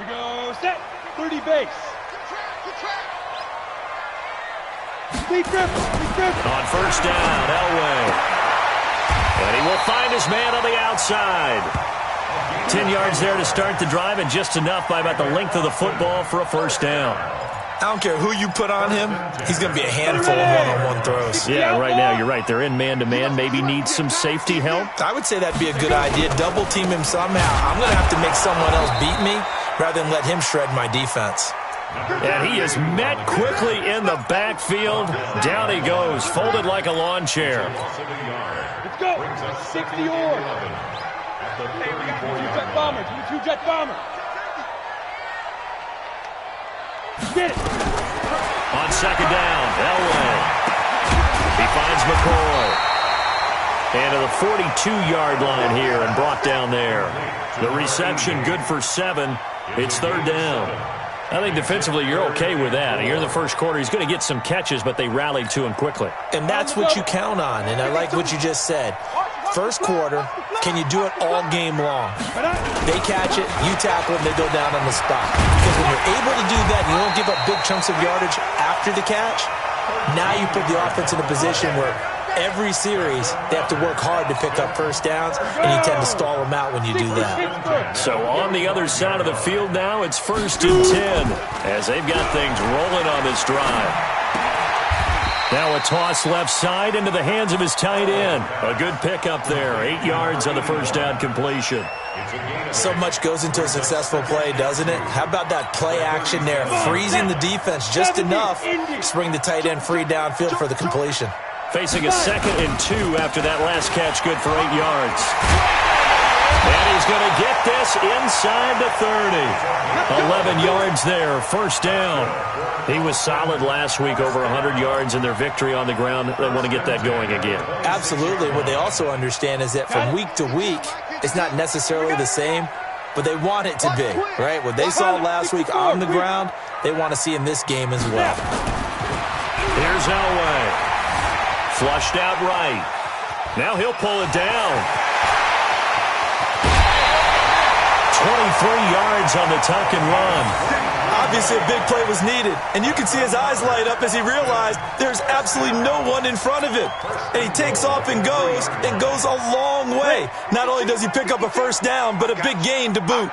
we go, set, 30 base. On first down, Elway. And he will find his man on the outside. 10 yards there to start the drive, and just enough by about the length of the football for a first down. I don't care who you put on him, he's going to be a handful of one-on-one throws. Yeah, right now you're right. They're in man-to-man. Maybe need some safety help. I would say that'd be a good idea. Double team him somehow. I'm going to have to make someone else beat me rather than let him shred my defense. And he is met quickly in the backfield. Down he goes, folded like a lawn chair. Let's go. 60 or. Hey, we got two-jet bombers. Two-jet bombers. Get it. On second down, Elway. He finds McCoy. And to the 42-yard line here and brought down there. The reception good for 7. It's third down. I think defensively you're okay with that. Here in the first quarter, he's going to get some catches, but they rallied to him quickly. And that's what you count on, and I like what you just said. First quarter, can you do it all game long? They catch it, you tackle it, and they go down on the spot. Because when you're able to do that, you don't give up big chunks of yardage after the catch, now you put the offense in a position where every series, they have to work hard to pick up first downs, and you tend to stall them out when you do that. So on the other side of the field now, it's 1st and 10 as they've got things rolling on this drive. Now a toss left side into the hands of his tight end. A good pickup there, 8 yards on the first down completion. So much goes into a successful play, doesn't it? How about that play action there, freezing the defense just enough to bring the tight end free downfield for the completion. Facing a 2nd and 2 after that last catch, good for 8 yards. And he's going to get this inside the 30. 11 yards there, first down. He was solid last week, over 100 yards in their victory on the ground. They want to get that going again. Absolutely. What they also understand is that from week to week, it's not necessarily the same, but they want it to be, right? What they saw last week on the ground, they want to see in this game as well. Here's Elway. Flushed out right. Now he'll pull it down. 23 yards on the tuck and run. Obviously a big play was needed, and you can see his eyes light up as he realized there's absolutely no one in front of him. And he takes off and goes a long way. Not only does he pick up a first down, but a big gain to boot.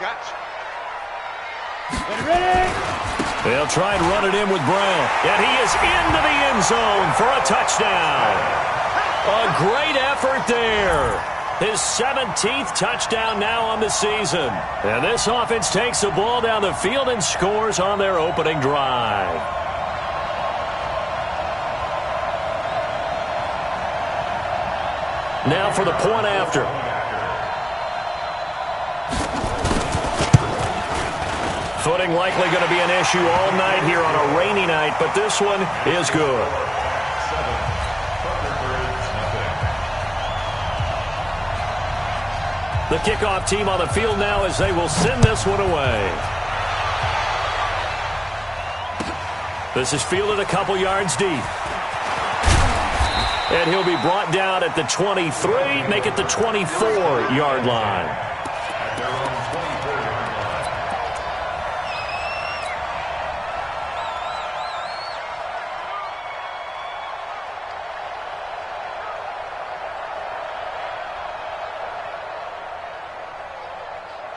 They'll try and run it in with Brown. And he is into the end zone for a touchdown. A great effort there. His 17th touchdown now on the season. And this offense takes the ball down the field and scores on their opening drive. Now for the point after. Footing likely going to be an issue all night here on a rainy night, but this one is good. The kickoff team on the field now as they will send this one away. This is fielded a couple yards deep. And he'll be brought down at the 23, make it the 24-yard line.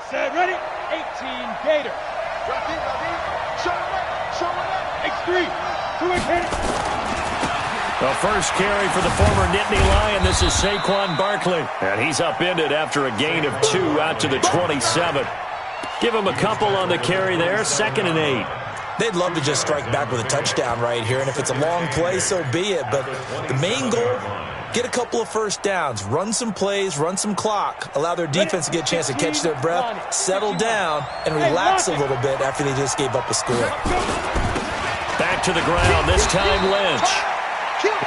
Set, ready, 18 Gators. X3, 2-8. The first carry for the former Nittany Lion. This is Saquon Barkley. And he's upended after a gain of 2 out to the 27. Give him a couple on the carry there, 2nd and 8. They'd love to just strike back with a touchdown right here, and if it's a long play, so be it. But the main goal, get a couple of first downs, run some plays, run some clock, allow their defense to get a chance to catch their breath, settle down, and relax a little bit after they just gave up a score. Back to the ground, this time Lynch.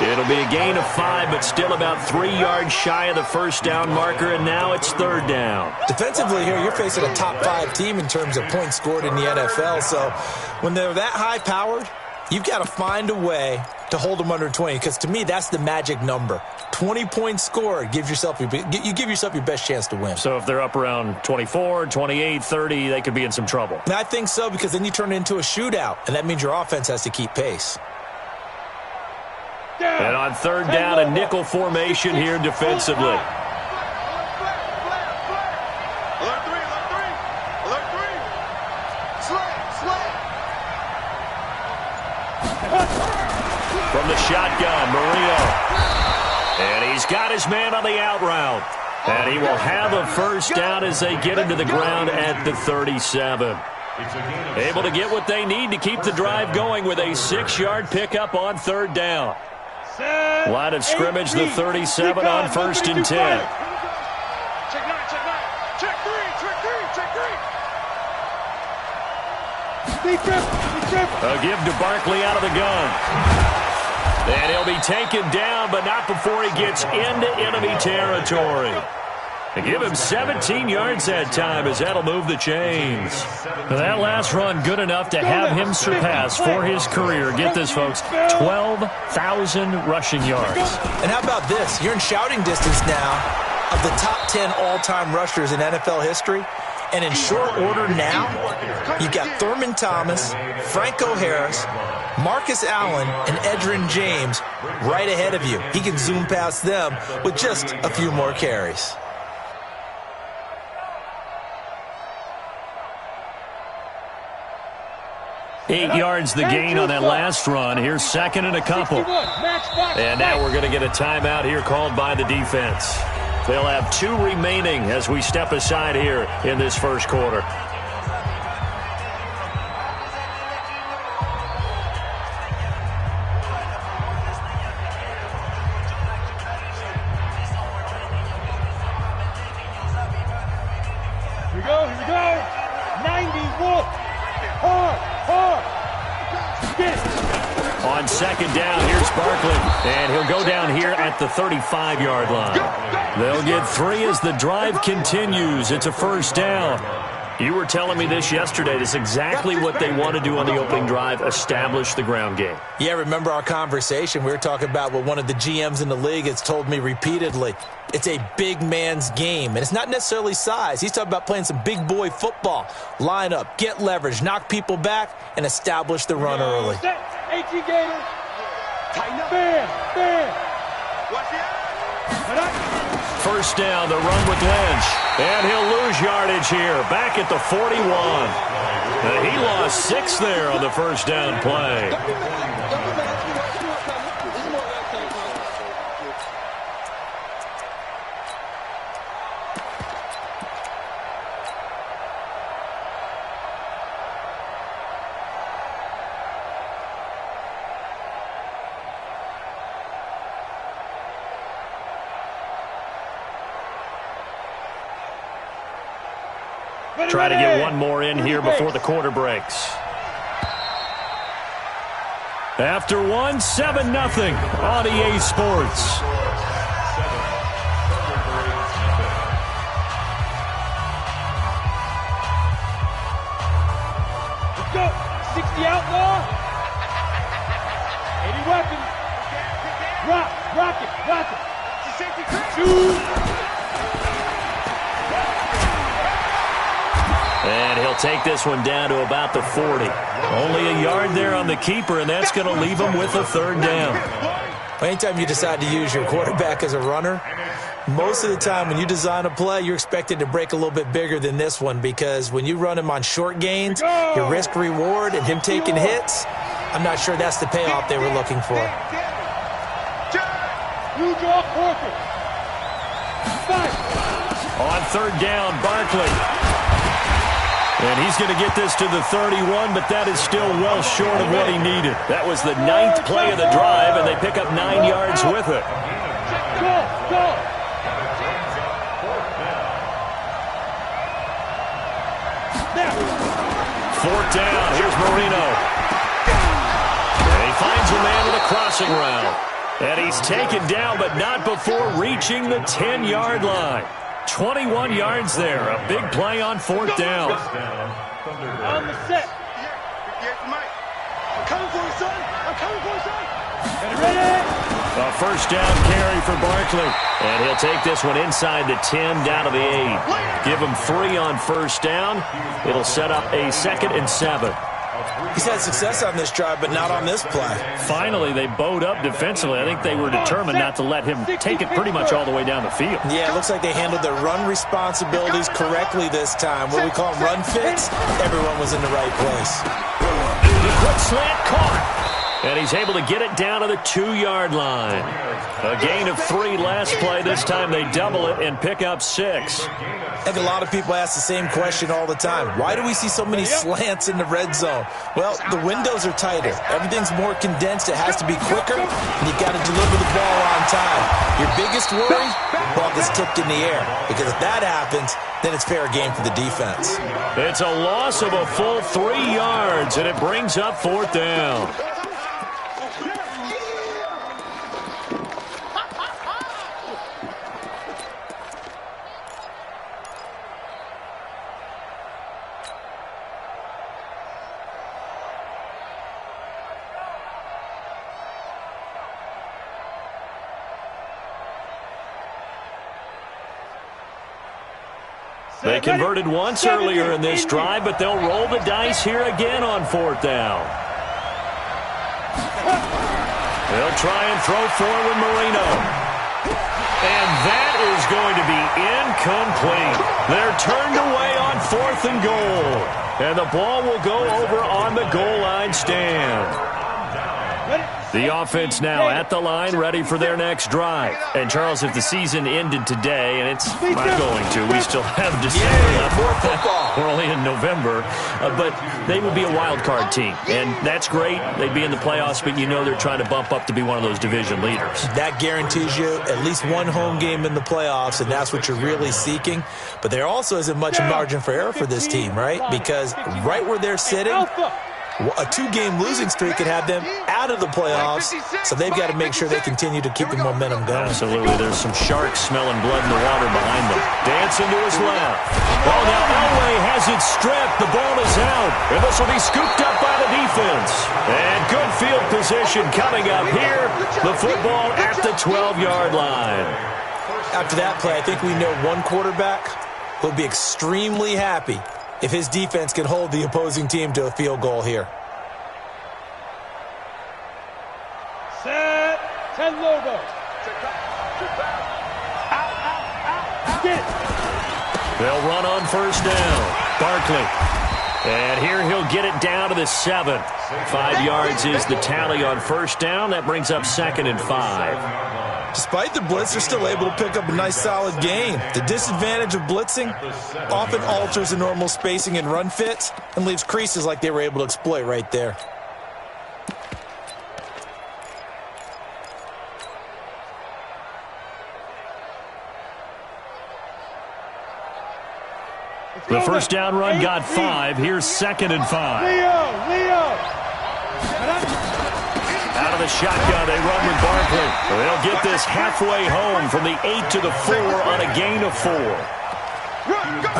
It'll be a gain of 5, but still about 3 yards shy of the first down marker, and now it's third down. Defensively here, you're facing a top 5 team in terms of points scored in the NFL, so when they're that high-powered, You've got to find a way to hold them under 20, because to me, that's the magic number. 20 points scored, you give yourself your best chance to win. So if they're up around 24, 28, 30, they could be in some trouble. And I think so, because then you turn it into a shootout, and that means your offense has to keep pace. And on third down, a nickel formation here defensively. From the shotgun, Marino. And he's got his man on the out route. And he will have a first down as they get into the ground at the 37. Able to get what they need to keep the drive going with a 6-yard pickup on third down. Line of scrimmage, the 37 on 1st and 10. Check 9, check 3, check 3. A give to Barkley out of the gun. And he'll be taken down, but not before he gets into enemy territory. They give him 17 yards that time, as that'll move the chains. That last run good enough to have him surpass for his career. Get this, folks, 12,000 rushing yards. And how about this? You're in shouting distance now of the top 10 all-time rushers in NFL history. And in short order now, you've got Thurman Thomas, Franco Harris, Marcus Allen, and Edgerrin James right ahead of you. He can zoom past them with just a few more carries. Eight yards the gain on that last run. Here's second and a couple. And now we're going to get a timeout here called by the defense. They'll have 2 remaining as we step aside here in this first quarter. Here we go. 91. Hard. On second down, here's Barkley. And he'll go down here at the 35-yard line. They'll get 3 as the drive continues. It's a first down. You were telling me this yesterday. This is exactly what they want to do on the opening drive, establish the ground game. Yeah, remember our conversation? We were talking about what one of the GMs in the league has told me repeatedly. It's a big man's game, and it's not necessarily size. He's talking about playing some big boy football. Line up, get leverage, knock people back, and establish the run early. AT Gator. Tighten up. Bam. Watch the First down, the run with Lynch. And he'll lose yardage here, back at the 41. He lost 6 there on the first down play. Try to get one more in here before the quarter breaks. After 1, 7-0 on EA Sports. Let's go. 60 outlaw. 80 weapons. Rock it. Shoot. And he'll take this one down to about the 40. Only a yard there on the keeper, and that's going to leave him with a third down. Anytime you decide to use your quarterback as a runner, most of the time when you design a play, you're expected to break a little bit bigger than this one, because when you run him on short gains, your risk-reward and him taking hits, I'm not sure that's the payoff they were looking for. On third down, Barkley. And he's going to get this to the 31, but that is still well short of what he needed. That was the 9th play of the drive, and they pick up 9 yards with it. Fourth down, here's Marino. And he finds a man with a crossing route. And he's taken down, but not before reaching the 10-yard line. 21 yards there. A big play on fourth down. On the set. coming for you, son. I'm coming for you, son. Get ready. A first down carry for Barkley. And he'll take this one inside the 10, down to the 8. Give him 3 on first down. It'll set up a 2nd and 7. He's had success on this drive, but not on this play. Finally, they bowed up defensively. I think they were determined not to let him take it pretty much all the way down the field. Yeah, it looks like they handled their run responsibilities correctly this time. What we call them run fits, everyone was in the right place. The quick slant caught. And he's able to get it down to the 2-yard line. A gain of 3 last play. This time they double it and pick up 6. I think a lot of people ask the same question all the time. Why do we see so many slants in the red zone? Well, the windows are tighter. Everything's more condensed. It has to be quicker, and you've got to deliver the ball on time. Your biggest worry, ball gets tipped in the air. Because if that happens, then it's fair game for the defense. It's a loss of a full 3 yards, and it brings up 4th down. They converted once earlier in this drive, but they'll roll the dice here again on 4th down. They'll try and throw forward Marino. And that is going to be incomplete. They're turned away on 4th and goal. And the ball will go over on the goal line stand. The offense now at the line, ready for their next drive. And, Charles, if the season ended today, and it's not going to, we still have December left. We're only in November. But they would be a wild card team. And that's great. They'd be in the playoffs, but you know they're trying to bump up to be one of those division leaders. That guarantees you at least one home game in the playoffs, and that's what you're really seeking. But there also isn't much margin for error for this team, right? Because right where they're sitting, a 2-game losing streak could have them out of the playoffs, so they've got to make sure they continue to keep the momentum going. Absolutely. There's some sharks smelling blood in the water behind them. Dancing to his left. Oh, now Elway has it stripped. The ball is out, and this will be scooped up by the defense. And good field position coming up here. The football at the 12-yard line. After that play, I think we know one quarterback will be extremely happy if his defense can hold the opposing team to a field goal here. Set. 10 logo. Get it. They'll run on first down. Barkley. And here he'll get it down to the 7. 5 yards is the tally on first down. That brings up 2nd and 5. Despite the blitz, they're still able to pick up a nice, solid gain. The disadvantage of blitzing often alters the normal spacing and run fits and leaves creases like they were able to exploit right there. The first down run got 5. Here's 2nd and 5. Leo. Out of the shotgun, they run with Barkley. They'll get this halfway home from the 8 to the 4 on a gain of 4.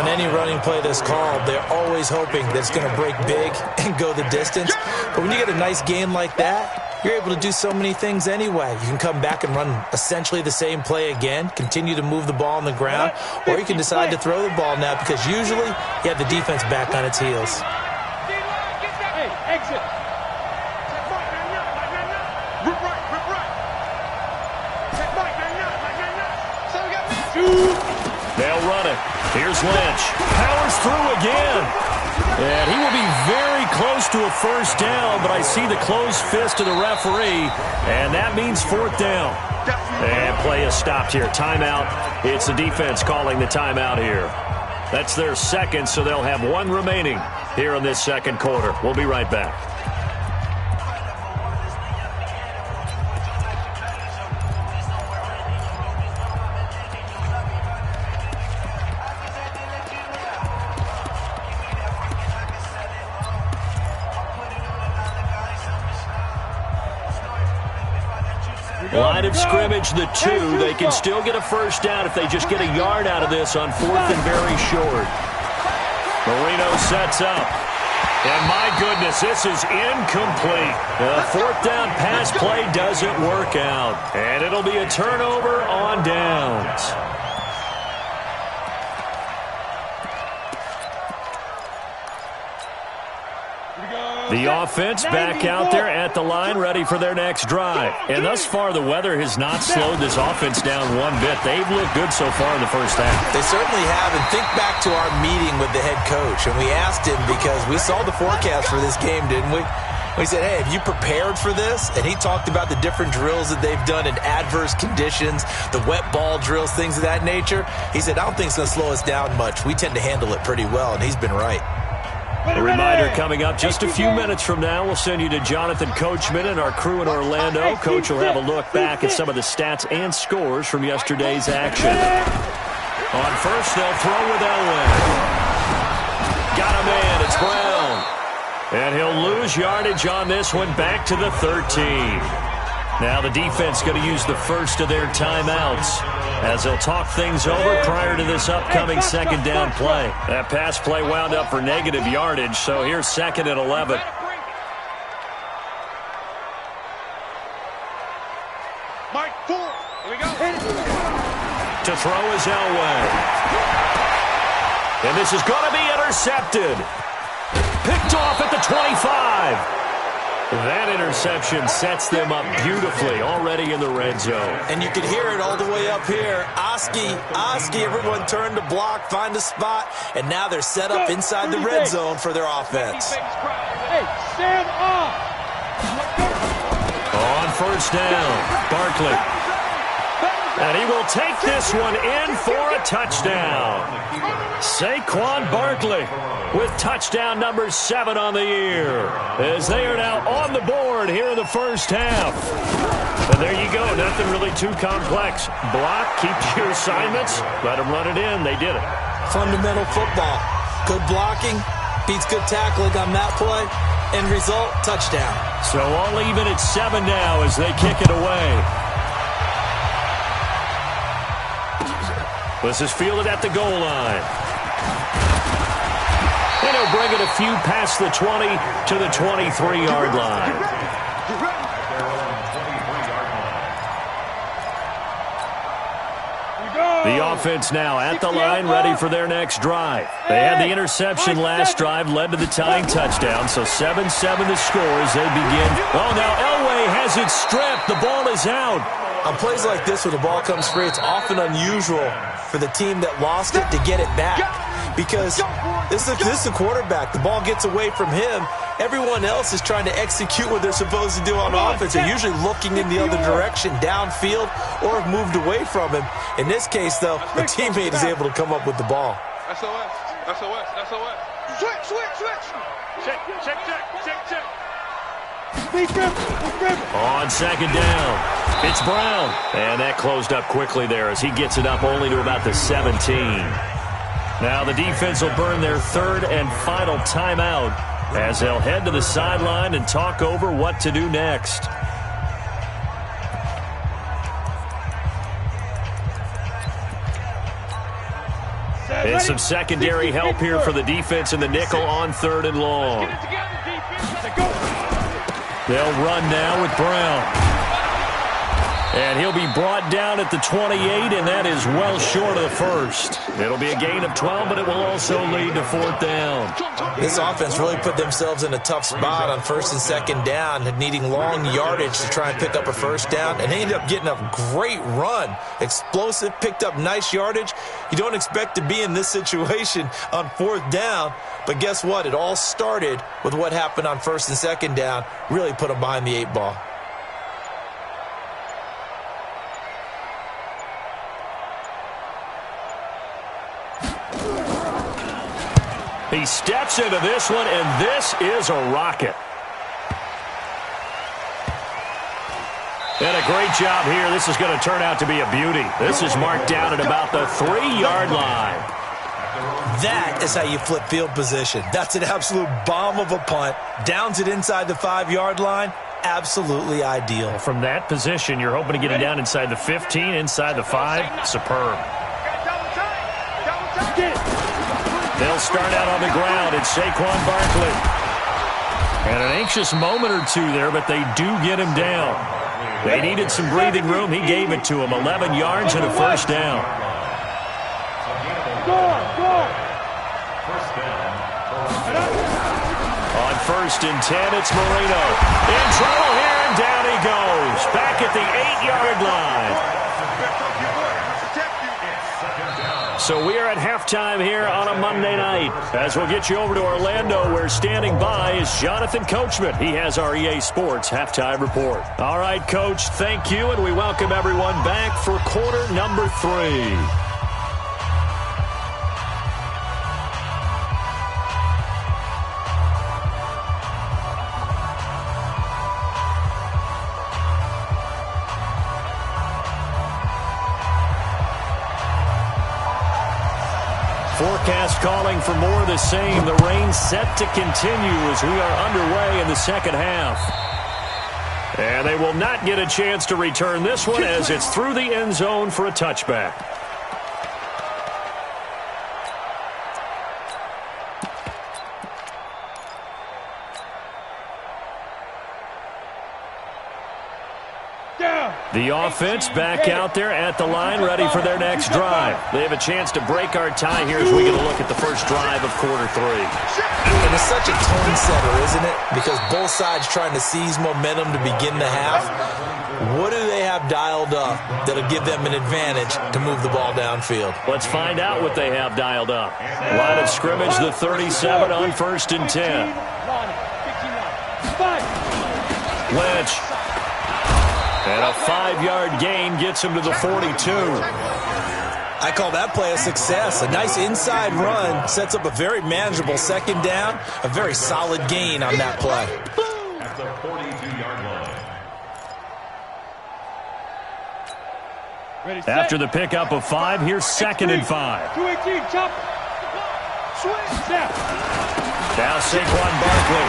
On any running play that's called, they're always hoping that it's going to break big and go the distance. But when you get a nice gain like that, you're able to do so many things anyway. You can come back and run essentially the same play again, continue to move the ball on the ground, or you can decide to throw the ball now because usually you have the defense back on its heels. Hey, exit. They'll run it. Here's Lynch. Powers through again. And he will be very close to a first down, but I see the closed fist of the referee, and that means 4th down. And play is stopped here. Timeout. It's the defense calling the timeout here. That's their 2nd, so they'll have 1 remaining here in this 2nd quarter. We'll be right back. Line of scrimmage, the 2. They can still get a first down if they just get a yard out of this on 4th and very short. Marino sets up. And my goodness, this is incomplete. The fourth down pass play doesn't work out. And it'll be a turnover on downs. The offense back out there at the line, ready for their next drive. And thus far, the weather has not slowed this offense down one bit. They've looked good so far in the first half. They certainly have. And think back to our meeting with the head coach. And we asked him, because we saw the forecast for this game, didn't we? We said, hey, have you prepared for this? And he talked about the different drills that they've done in adverse conditions, the wet ball drills, things of that nature. He said, I don't think it's going to slow us down much. We tend to handle it pretty well, and he's been right. A reminder coming up just a few minutes from now. We'll send you to Jonathan Coachman and our crew in Orlando. Coach will have a look back at some of the stats and scores from yesterday's action. On first, they'll throw with Elway. Got a man. It's Brown. And he'll lose yardage on this one, back to the 13. Now the defense going to use the first of their timeouts as they'll talk things over prior to this upcoming second down play. That pass play wound up for negative yardage, so here's 2nd and 11. Mike, 4. Here we go. To throw is Elway. And this is going to be intercepted. Picked off at the 25. That interception sets them up beautifully already in the red zone. And you can hear it all the way up here. Oski, everyone turned to block, find a spot, and now they're set up inside the red zone for their offense. Hey, stand up. On first down, Barkley. And he will take this one in for a touchdown. Saquon Barkley with touchdown number 7 on the year, as they are now on the board here in the first half. And there you go, nothing really too complex. Block, keep your assignments, let them run it in. They did it. Fundamental football. Good blocking beats good tackling on that play. End result, touchdown. So all even at 7 now as they kick it away. This is fielded at the goal line. And he'll bring it a few past the 20 to the 23-yard line. The offense now at the line, ready for their next drive. They had the interception last drive, led to the tying touchdown, so 7-7 the score as they begin. Oh, now Elway has it stripped. The ball is out. On plays like this, when the ball comes free, it's often unusual for the team that lost it to get it back, because this is the quarterback. The ball gets away from him. Everyone else is trying to execute what they're supposed to do on offense. They're usually looking in the other direction, downfield, or have moved away from him. In this case, though, the teammate is able to come up with the ball. SOS. Switch. Check. On second down, it's Brown. And that closed up quickly there as he gets it up only to about the 17. Now the defense will burn their 3rd and final timeout as they'll head to the sideline and talk over what to do next. And some secondary help here for the defense in the nickel on 3rd and long. They'll run now with Brown. And he'll be brought down at the 28, and that is well short of the first. It'll be a gain of 12, but it will also lead to 4th down. This offense really put themselves in a tough spot on 1st and 2nd down, needing long yardage to try and pick up a 1st down, and they ended up getting a great run. Explosive, picked up nice yardage. You don't expect to be in this situation on 4th down, but guess what? It all started with what happened on 1st and 2nd down. Really put them behind the 8 ball. He steps into this one, and this is a rocket. And a great job here. This is going to turn out to be a beauty. This is marked down at about the 3-yard line. That is how you flip field position. That's an absolute bomb of a punt. Downs it inside the 5-yard line. Absolutely ideal. From that position, you're hoping to get it down inside the 15, inside the 5. Superb. They'll start out on the ground. It's Saquon Barkley. And an anxious moment or two there, but they do get him down. They needed some breathing room. He gave it to him. 11 yards and a first down. On 1st and 10, it's Marino. In trouble here, and down he goes. Back at the 8-yard line. So we are at halftime here on a Monday night. As we'll get you over to Orlando, where standing by is Jonathan Coachman. He has our EA Sports halftime report. All right, Coach, thank you, and we welcome everyone back for quarter number 3. Forecast calling for more of the same. The rain set to continue as we are underway in the second half. And they will not get a chance to return this one as it's through the end zone for a touchback. The offense back out there at the line, ready for their next drive. They have a chance to break our tie here as we get a look at the first drive of quarter 3. And it's such a tone setter, isn't it? Because both sides trying to seize momentum to begin the half. What do they have dialed up that'll give them an advantage to move the ball downfield? Let's find out what they have dialed up. Line of scrimmage, the 37 on 1st and 10. Lynch. And a 5-yard gain gets him to the 42. I call that play a success. A nice inside run sets up a very manageable second down. A very solid gain on that play. At the 42-yard line. After the pickup of 5, here's 2nd and 5. 218, chop. Now Saquon Barkley.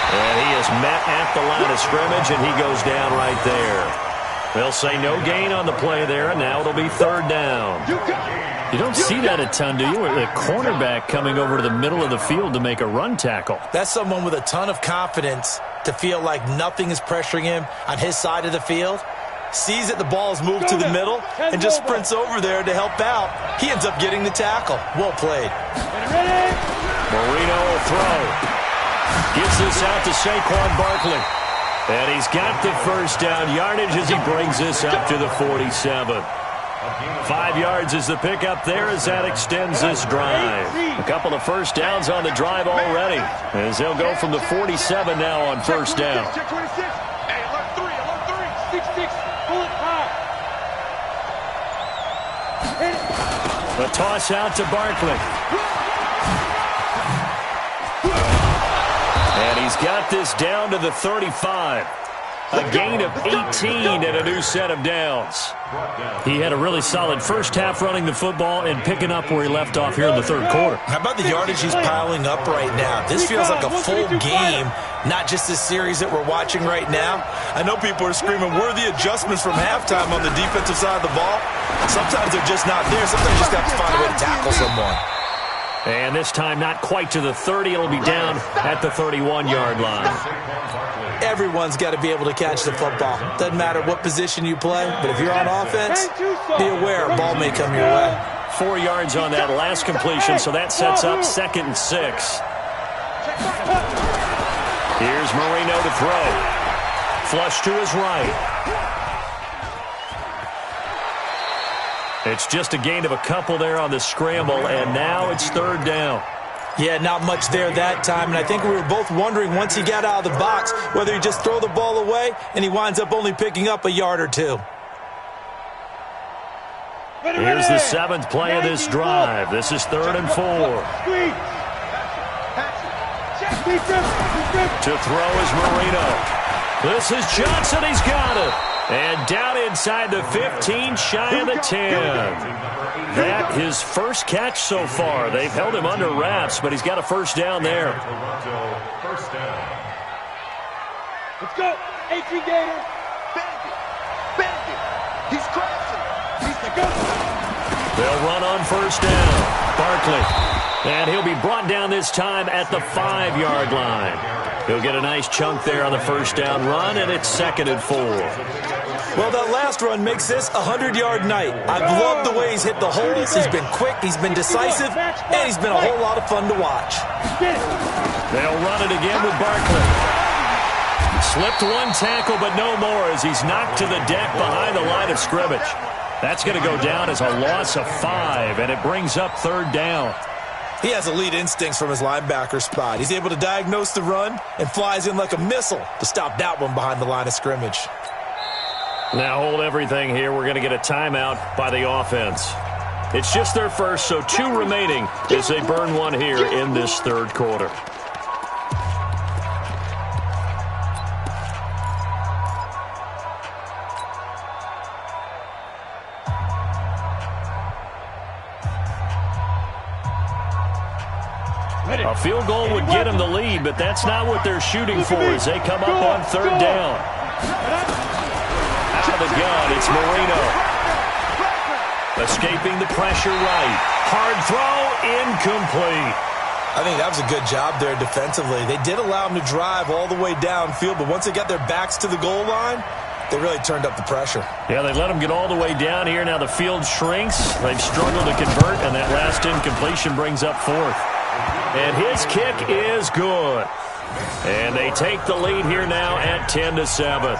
And he is met at the line of scrimmage, and he goes down right there. They'll say no gain on the play there, and now it'll be 3rd down. You don't see that a ton, do you? The cornerback coming over to the middle of the field to make a run tackle. That's someone with a ton of confidence to feel like nothing is pressuring him on his side of the field. Sees that the ball is moved to the middle and just sprints over there to help out. He ends up getting the tackle. Well played. Marino will throw. Gets this out to Saquon Barkley. And he's got the first down yardage as he brings this up to the 47. 5 yards is the pickup there as that extends this drive. A couple of first downs on the drive already, as they'll go from the 47 now on first down. The toss out to Barkley. And he's got this down to the 35. A gain of 18 and a new set of downs. He had a really solid first half running the football and picking up where he left off here in the 3rd quarter. How about the yardage he's piling up right now? This feels like a full game, not just this series that we're watching right now. I know people are screaming, worthy adjustments from halftime on the defensive side of the ball. Sometimes they're just not there. Sometimes you just have to find a way to tackle someone. And this time not quite to the 30. It'll be down at the 31-yard line. Everyone's got to be able to catch the football. Doesn't matter what position you play, but if you're on offense, be aware a ball may come your way. 4 yards on that last completion, so that sets up 2nd and 6. Here's Marino to throw. Flush to his right. It's just a gain of a couple there on the scramble, and now it's 3rd down. Yeah, not much there that time, and I think we were both wondering once he got out of the box whether he'd just throw the ball away, and he winds up only picking up a yard or two. Here's the 7th play of this drive. This is 3rd and 4. To throw is Marino. This is Johnson. He's got it. And down inside the 15, shy of the 10. That his first catch so far. They've held him under wraps, but he's got a first down there. Let's go. 18 Gator. Bandit. He's crashing. He's the go. They'll run on first down. Barkley. And he'll be brought down this time at the 5-yard line. He'll get a nice chunk there on the first down run, and it's 2nd and 4. Well, that last run makes this a 100-yard night. I've loved the way he's hit the holes. He's been quick, he's been decisive, and he's been a whole lot of fun to watch. They'll run it again with Barkley. Slipped one tackle, but no more as he's knocked to the deck behind the line of scrimmage. That's going to go down as a loss of 5, and it brings up 3rd down. He has elite instincts from his linebacker spot. He's able to diagnose the run and flies in like a missile to stop that one behind the line of scrimmage. Now hold everything here. We're going to get a timeout by the offense. It's just their first, so 2 remaining as they burn one here in this 3rd quarter. A field goal would get them the lead, but that's not what they're shooting for as they come up on 3rd down. Out of the gun, it's Marino. Escaping the pressure right. Hard throw, incomplete. I think that was a good job there defensively. They did allow him to drive all the way downfield, but once they got their backs to the goal line, they really turned up the pressure. Yeah, they let him get all the way down here. Now the field shrinks. They've struggled to convert, and that last incompletion brings up 4th. And his kick is good. And they take the lead here now at 10-7.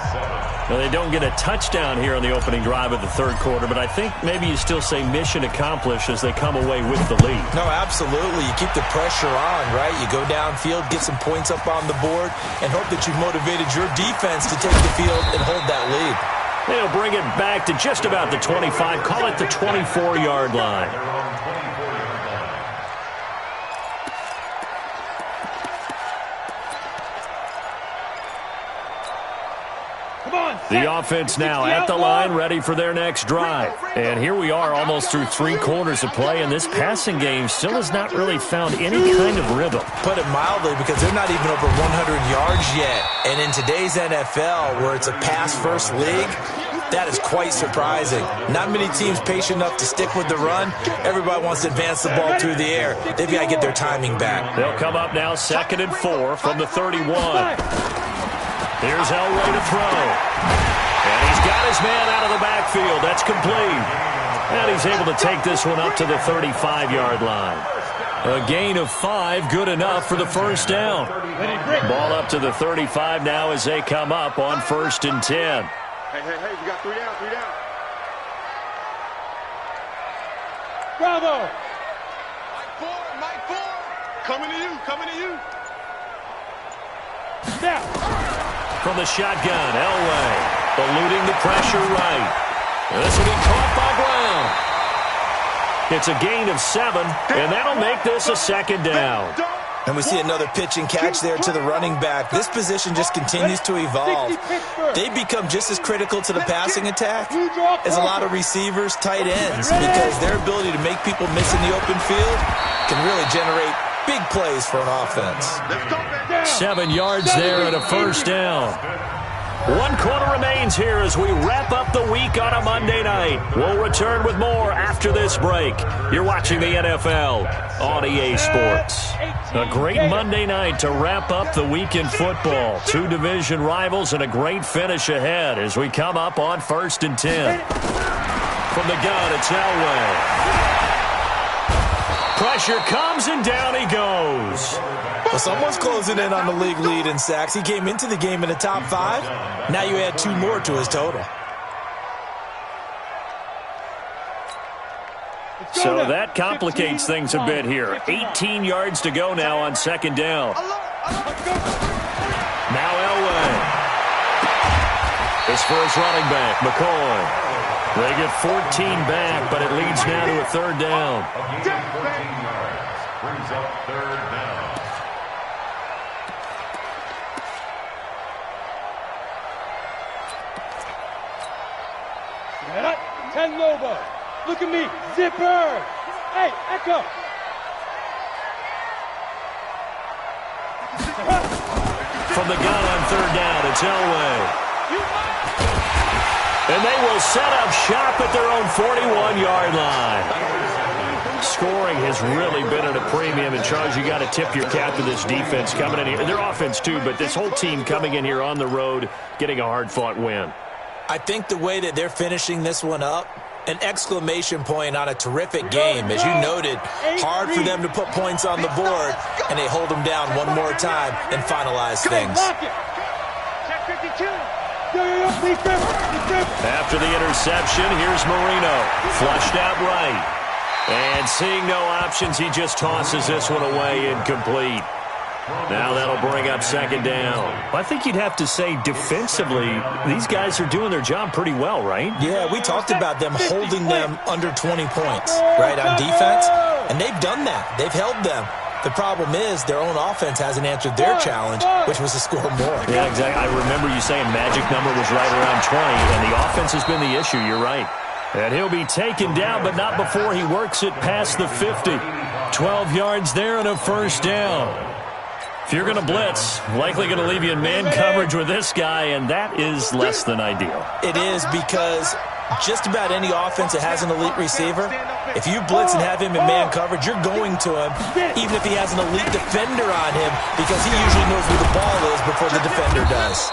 Now, they don't get a touchdown here on the opening drive of the 3rd quarter, but I think maybe you still say mission accomplished as they come away with the lead. No, absolutely. You keep the pressure on, right? You go downfield, get some points up on the board, and hope that you've motivated your defense to take the field and hold that lead. They'll bring it back to just about the 25, call it the 24-yard line. The offense now at the line, ready for their next drive. And here we are almost through 3 quarters of play, and this passing game still has not really found any kind of rhythm. Put it mildly, because they're not even over 100 yards yet. And in today's NFL, where it's a pass-first league, that is quite surprising. Not many teams patient enough to stick with the run. Everybody wants to advance the ball through the air. They've got to get their timing back. They'll come up now 2nd and 4 from the 31. Here's Elway to throw. And he's got his man out of the backfield. That's complete. And he's able to take this one up to the 35-yard line. A gain of 5, good enough for the first down. Ball up to the 35 now as they come up on 1st and 10. Hey, we got 3 down, 3 down. Bravo! Mike 4. Coming to you. Now. From the shotgun, Elway eluding the pressure right. This will be caught by Brown. It's a gain of 7, and that'll make this a 2nd down. And we see another pitch and catch there to the running back. This position just continues to evolve. They become just as critical to the passing attack as a lot of receivers, tight ends, because their ability to make people miss in the open field can really generate big plays for an offense. 7 yards there and a first down. 1 quarter remains here as we wrap up the week on a Monday night. We'll return with more after this break. You're watching the NFL on EA Sports. A great Monday night to wrap up the week in football. 2 division rivals and a great finish ahead as we come up on 1st and 10. From the gun, it's Elway. Pressure comes, and down he goes. Well, someone's closing in on the league lead in sacks. He came into the game in the top 5. Now you add 2 more to his total. So that complicates things a bit here. 18 yards to go now on 2nd down. Now Elway. This for his running back, McCoy. They get 14 back, but it leads now to a 3rd down. Brings up 3rd down. Ten Lobo. Look at me. Zipper. Hey, Echo. From the gun on 3rd down, it's Elway. And they will set up shop at their own 41-yard line. Score scoring has really been at a premium. And, Charles, you got to tip your cap to this defense coming in here. Their offense, too, but this whole team coming in here on the road, getting a hard-fought win. I think the way that they're finishing this one up, an exclamation point on a terrific game. As you noted, hard for them to put points on the board, and they hold them down one more time and finalize things. After the interception, here's Marino. Flushed out right. And seeing no options, he just tosses this one away incomplete. Now that'll bring up second down. I think you'd have to say defensively, these guys are doing their job pretty well, right? Yeah, we talked about them holding them under 20 points, right, on defense. And they've done that. They've held them. The problem is their own offense hasn't answered their challenge, which was to score more. Yeah, exactly. I remember you saying magic number was right around 20, and the offense has been the issue. You're right. And he'll be taken down, but not before he works it past the 50. 12 yards there and a first down. If you're going to blitz, likely going to leave you in man coverage with this guy, and that is less than ideal. It is, because just about any offense that has an elite receiver, if you blitz and have him in man coverage, you're going to him, even if he has an elite defender on him, because he usually knows where the ball is before the defender does.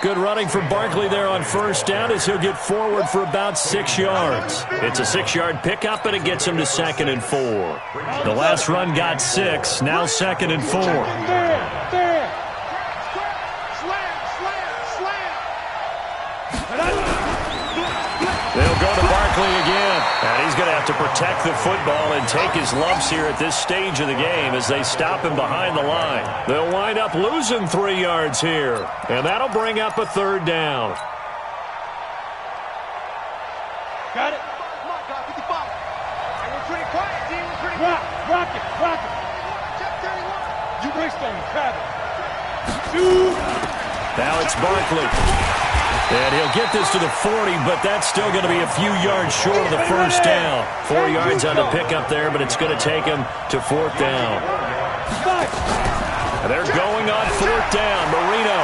Good running for Barkley there on first down as he'll get forward for about 6 yards. It's a 6-yard pickup, and it gets him to 2nd and 4. The last run got 6, now 2nd and 4. They'll go to Barkley again, and he's going to have to protect the football and take his lumps here at this stage of the game as they stop him behind the line. They'll wind up losing 3 yards here, and that'll bring up a 3rd down. Got it. Come on, God, 55. And we're pretty quiet, team. We're pretty quiet. Rock it. Check 31. You Greystone, grab it. Shoot. Now it's Barkley. And he'll get this to the 40, but that's still going to be a few yards short of the first down. 4 yards on the pickup there, but it's going to take him to 4th down. And they're going on 4th down. Marino.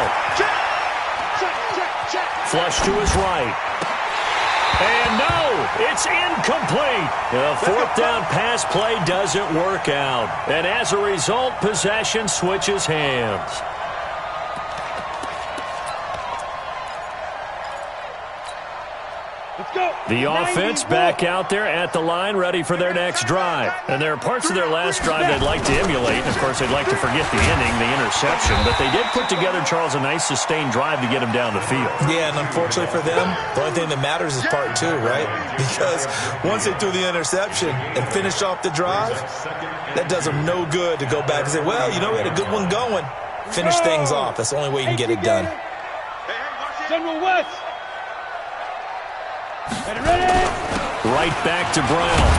Flush to his right. And no, it's incomplete. The 4th down pass play doesn't work out. And as a result, possession switches hands. The offense back out there at the line, ready for their next drive. And there are parts of their last drive they'd like to emulate. And, of course, they'd like to forget the ending, the interception. But they did put together, Charles, a nice sustained drive to get him down the field. Yeah, and unfortunately for them, the only thing that matters is part 2, right? Because once they threw the interception and finished off the drive, that does them no good to go back and say, well, you know, we had a good one going. Finish things off. That's the only way you can get it done. General West. Right back to Brown.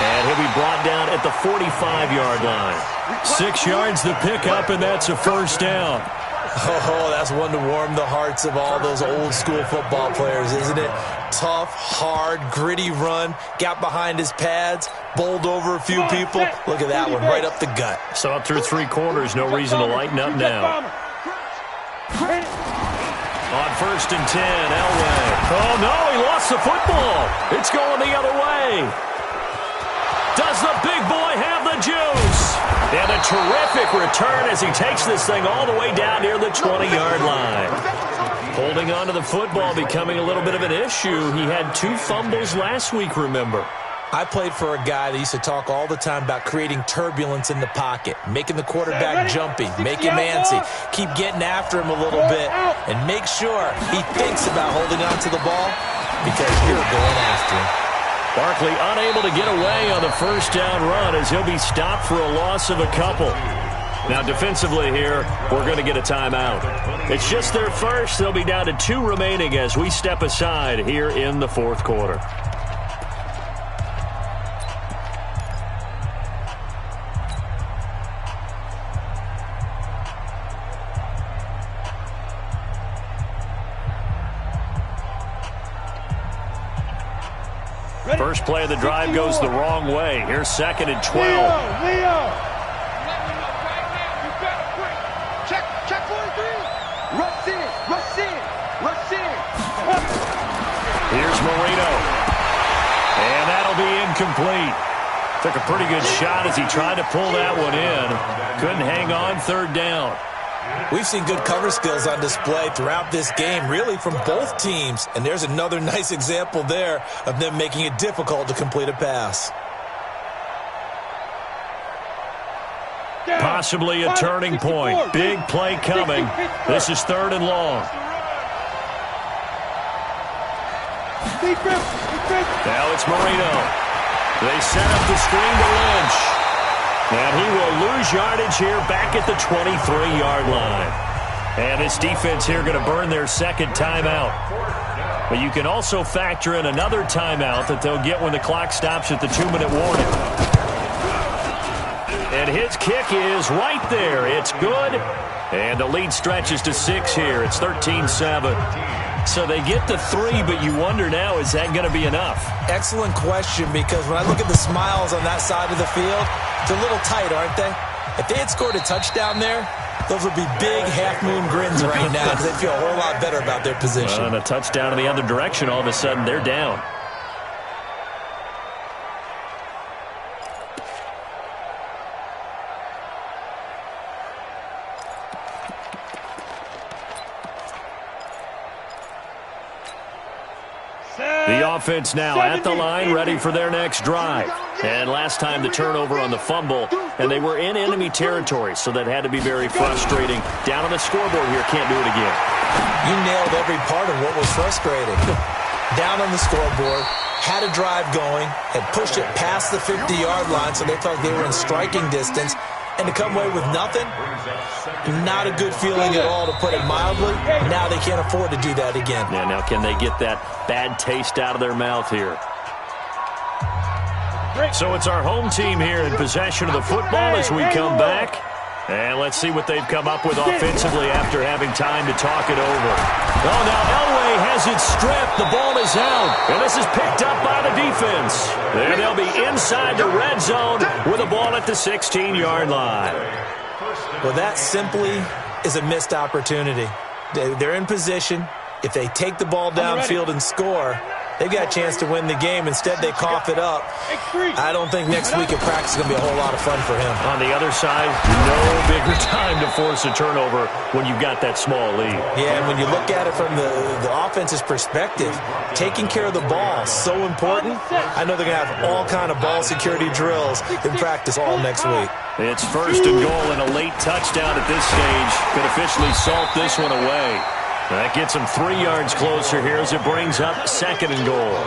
And he'll be brought down at the 45-yard line. 6 yards the pickup, and that's a first down. Oh, that's one to warm the hearts of all those old-school football players, isn't it? Tough, hard, gritty run. Got behind his pads, bowled over a few people. Look at that one, right up the gut. Saw it through 3 quarters. No reason to lighten up now. On 1st and 10, Elway. Oh, no, he lost the football. It's going the other way. Does the big boy have the juice? And a terrific return as he takes this thing all the way down near the 20-yard line. Holding on to the football becoming a little bit of an issue. He had 2 fumbles last week, remember. I played for a guy that used to talk all the time about creating turbulence in the pocket, making the quarterback jumpy, make him antsy, keep getting after him a little bit, and make sure he thinks about holding on to the ball because you're going after him. Barkley unable to get away on the first down run as he'll be stopped for a loss of a couple. Now defensively here, we're going to get a timeout. It's just their first. They'll be down to 2 remaining as we step aside here in the 4th quarter. First play of the drive goes the wrong way. Here's 2nd and 12. Leo. Check 43. Rush in. Here's Marino. And that'll be incomplete. Took a pretty good shot as he tried to pull that one in. Couldn't hang on, third down. We've seen good cover skills on display throughout this game, really from both teams. And there's another nice example there of them making it difficult to complete a pass. Possibly a turning point. Big play coming. This is third and long. Now it's Marino. They set up the screen to Lynch. And he will lose yardage here back at the 23-yard line. And this defense here going to burn their second timeout. But you can also factor in another timeout that they'll get when the clock stops at the 2-minute warning. And his kick is right there. It's good. And the lead stretches to 6 here. It's 13-7. So they get to 3, but you wonder now, is that going to be enough? Excellent question, because when I look at the smiles on that side of the field, they're a little tight, aren't they? If they had scored a touchdown there, those would be big half-moon grins right now because they feel a whole lot better about their position. And a touchdown in the other direction, all of a sudden they're down. The offense now at the line, ready for their next drive. And last time the turnover on the fumble, and they were in enemy territory, so that had to be very frustrating. Down on the scoreboard here, can't do it again. You nailed every part of what was frustrating. Down on the scoreboard, had a drive going, had pushed it past the 50-yard line, so they felt they were in striking distance. And to come away with nothing, not a good feeling at all, to put it mildly. Now they can't afford to do that again. Yeah, now can they get that bad taste out of their mouth here? So it's our home team here in possession of the football as we come back. And let's see what they've come up with offensively after having time to talk it over. Oh, now Elway has it stripped. The ball is out. And this is picked up by the defense. And they'll be inside the red zone with a ball at the 16-yard line. Well, that simply is a missed opportunity. They're in position. If they take the ball downfield and score, they've got a chance to win the game. Instead, they cough it up. I don't think next week at practice is going to be a whole lot of fun for him. On the other side, no bigger time to force a turnover when you've got that small lead. Yeah, and when you look at it from the offense's perspective, taking care of the ball is so important. I know they're going to have all kind of ball security drills in practice all next week. It's first and goal, and a late touchdown at this stage could officially salt this one away. That gets them 3 yards closer here as it brings up second and goal.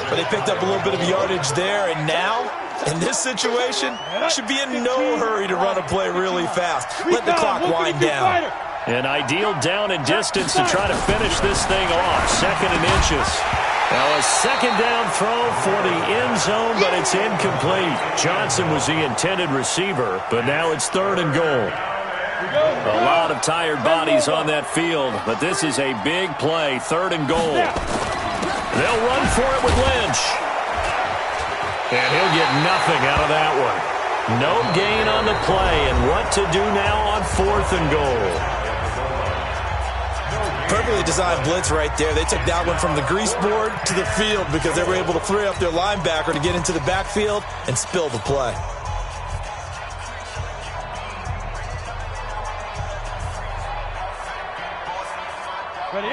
But they picked up a little bit of yardage there, and now, in this situation, should be in no hurry to run a play really fast. Let the clock wind down. An ideal down and distance to try to finish this thing off. Second and inches. Now a second down throw for the end zone, but it's incomplete. Johnson was the intended receiver, but now it's third and goal. A lot of tired bodies on that field, but this is a big play, third and goal. They'll run for it with Lynch. And he'll get nothing out of that one. No gain on the play, and what to do now on fourth and goal. Perfectly designed blitz right there. They took that one from the grease board to the field because they were able to free up their linebacker to get into the backfield and spill the play.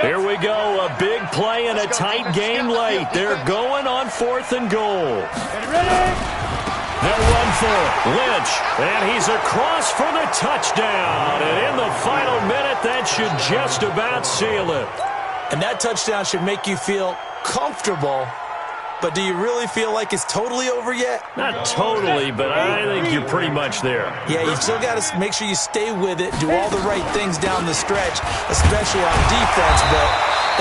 Here we go, a big play and a tight game late. They're going on fourth and goal. They'll run for it. Lynch, and he's across for the touchdown. And in the final minute, that should just about seal it. And that touchdown should make you feel comfortable. But do you really feel like it's totally over yet? Not totally, but I think you're pretty much there. Yeah, you still got to make sure you stay with it, do all the right things down the stretch, especially on defense. But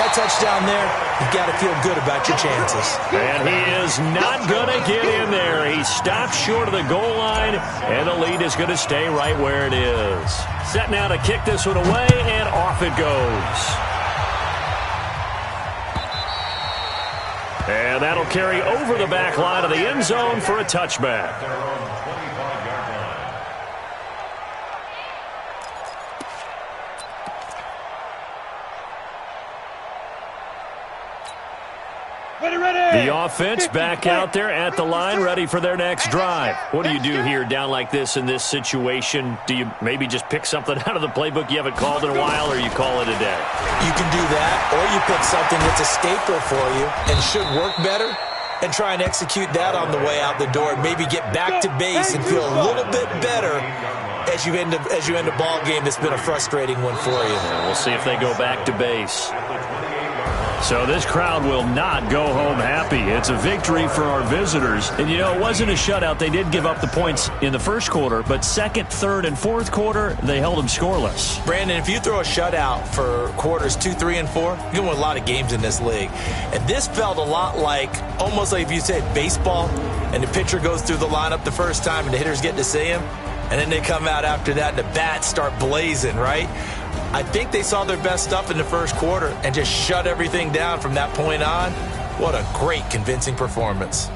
that touchdown there, you've got to feel good about your chances. And he is not going to get in there. He stopped short of the goal line, and the lead is going to stay right where it is. Set now to kick this one away, and off it goes. And that'll carry over the back line of the end zone for a touchback. Ready, ready! The offense back out there at the line, ready for their next drive. What do you do here down like this in this situation? Do you maybe just pick something out of the playbook you haven't called in a while, or you call it a day? You can do that, or you pick something that's a staple for you and should work better and try and execute that on the way out the door. Maybe get back to base and feel a little bit better as you end a ball game that's been a frustrating one for you. Yeah, we'll see if they go back to base. So this crowd will not go home happy. It's a victory for our visitors. And, you know, it wasn't a shutout. They did give up the points in the first quarter, but second, third, and fourth quarter, they held them scoreless. Brandon, if you throw a shutout for quarters 2, 3, and 4, you're going to win a lot of games in this league. And this felt a lot like, almost like if you said baseball, and the pitcher goes through the lineup the first time and the hitters get to see him, and then they come out after that and the bats start blazing, right? I think they saw their best stuff in the first quarter and just shut everything down from that point on. What a great, convincing performance.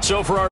So for our